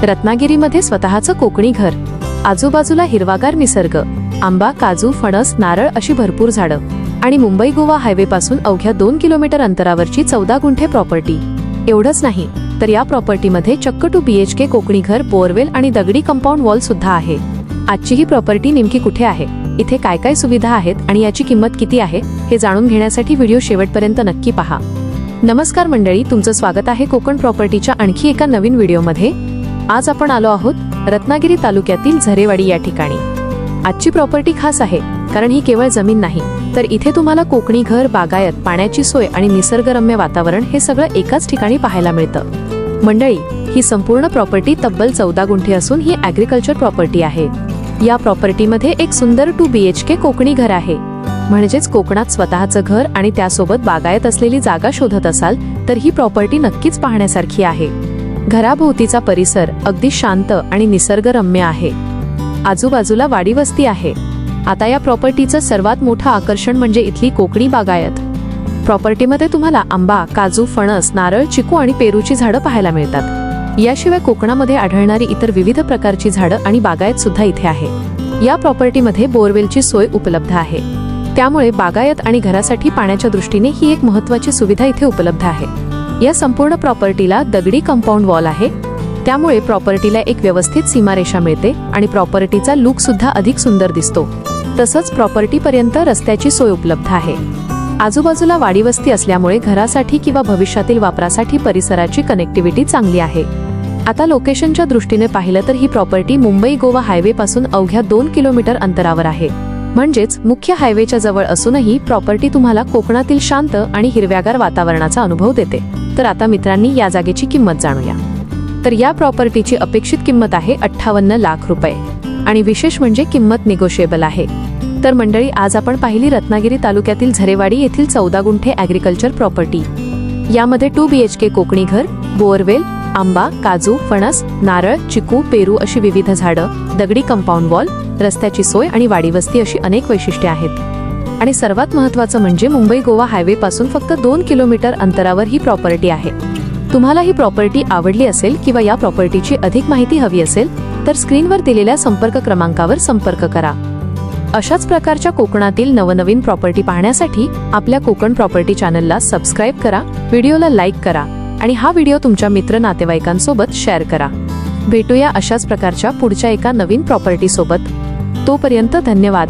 रत्नागिरीमध्ये स्वतःचं कोकणी घर, आजूबाजूला हिरवागार निसर्ग, आंबा, काजू, फणस, नारळ अशी भरपूर झाडं आणि मुंबई गोवा हायवे पासून अवघ्या 2 किलोमीटर अंतरावरची 14 गुंठे प्रॉपर्टी. एवढंच नाही तर या प्रॉपर्टीमध्ये चक्क 2 BHK कोकणी घर, बोअरवेल आणि दगडी कंपाऊंड वॉल सुद्धा आहे. आजची ही प्रॉपर्टी नेमकी कुठे आहे, इथे काय काय सुविधा आहेत आणि याची किंमत किती आहे हे जाणून घेण्यासाठी व्हिडिओ शेवटपर्यंत नक्की पहा. नमस्कार मंडळी, तुमचं स्वागत आहे कोकण प्रॉपर्टीच्या आणखी एका नवीन व्हिडिओमध्ये. आज आपण आलो आहोत रत्नागिरी तालुक्यातील झरेवाडी या ठिकाणी. आजची प्रॉपर्टी खास आहे कारण ही केवळ जमीन नाही तर इथे तुम्हाला कोकणी घर, बागायत, पाण्याची सोय आणि निसर्गरम्य वातावरण हे सगळं एकाच ठिकाणी पाहायला मिळतं. मंडळी, ही संपूर्ण प्रॉपर्टी तब्बल 14 गुंठे असून ही ॲग्रिकल्चर प्रॉपर्टी आहे. या प्रॉपर्टीमध्ये एक सुंदर 2 BHK कोकणी घर आहे. म्हणजेच कोकणात स्वतःचं घर आणि त्यासोबत बागायत असलेली जागा शोधत असाल तर ही प्रॉपर्टी नक्कीच पाहण्यासारखी आहे. घराभोवतीचा परिसर अगदी शांत आणि निसर्गरम्य आहे. आजूबाजूला वाडी वस्ती आहे. आता या प्रॉपर्टीचं सर्वात मोठं आकर्षण म्हणजे इथली कोकणी बागायत. प्रॉपर्टीमध्ये तुम्हाला आंबा, काजू, फणस, नारळ, चिकू आणि पेरूची झाडं पाहायला मिळतात. याशिवाय कोकणामध्ये आढळणारी इतर विविध प्रकारची झाडं आणि बागायत सुद्धा इथे आहे. या प्रॉपर्टीमध्ये बोअरवेलची सोय उपलब्ध आहे. त्यामुळे बागायत आणि घरासाठी पाण्याच्या दृष्टीने ही एक महत्त्वाची सुविधा इथे उपलब्ध आहे. या संपूर्ण प्रॉपर्टीला दगडी कंपाऊंड वॉल आहे. त्यामुळे प्रॉपर्टीला एक व्यवस्थित सीमारेषा मिळते आणि प्रॉपर्टीचा लुक सुद्धा अधिक सुंदर दिसतो. तसंच प्रॉपर्टीपर्यंत रस्त्याची सोय उपलब्ध आहे. आजूबाजूला वाडी वस्ती असल्यामुळे घरासाठी किंवा भविष्यातील वापरासाठी परिसराची कनेक्टिव्हिटी चांगली आहे. आता लोकेशनच्या दृष्टीने पाहिलं तर ही प्रॉपर्टी मुंबई गोवा हायवे पासून अवघ्या 2 किलोमीटर अंतरावर आहे. म्हणजेच मुख्य हायवेच्या जवळ असूनही प्रॉपर्टी तुम्हाला कोकणातील शांत आणि हिरव्यागार वातावरणाचा अनुभव देते. तर आता मित्रांनी या जागेची किंमत जाणूया. तर या प्रॉपर्टीची अपेक्षित किंमत आहे 58 लाख रुपये आणि विशेष म्हणजे किंमत निगोशिएबल आहे. तर मंडळी, आज आपण पाहिली रत्नागिरी तालुक्यातील झरेवाडी येथील 14 गुंठे ॲग्रिकल्चर प्रॉपर्टी. यामध्ये 2 BHK कोकणी घर, बोअरवेल, आंबा, काजू, फणस, नारळ, चिकू, पेरू अशी विविध झाडं, दगडी कंपाऊंड वॉल, रस्त्याची सोय आणि वाडी वस्ती अशी अनेक वैशिष्ट्ये आहेत. आणि सर्वात महत्त्वाचं म्हणजे मुंबई गोवा हायवे पासून फक्त 2 किलोमीटर अंतरावर ही प्रॉपर्टी आहे. तुम्हाला ही प्रॉपर्टी आवडली असेल किंवा या प्रॉपर्टीची अधिक माहिती हवी असेल तर स्क्रीनवर दिलेल्या संपर्क क्रमांकावर संपर्क करा. अशाच प्रकारच्या कोकणातील नवनवीन प्रॉपर्टी पाहण्यासाठी आपल्या कोकण प्रॉपर्टी चॅनलला सबस्क्राईब करा, व्हिडिओला लाईक करा आणि हा व्हिडिओ तुमच्या मित्र नातेवाईकांसोबत शेअर करा. भेटूया अशाच प्रकारच्या पुढच्या एका नवीन प्रॉपर्टी सोबत. तोपर्यंत धन्यवाद.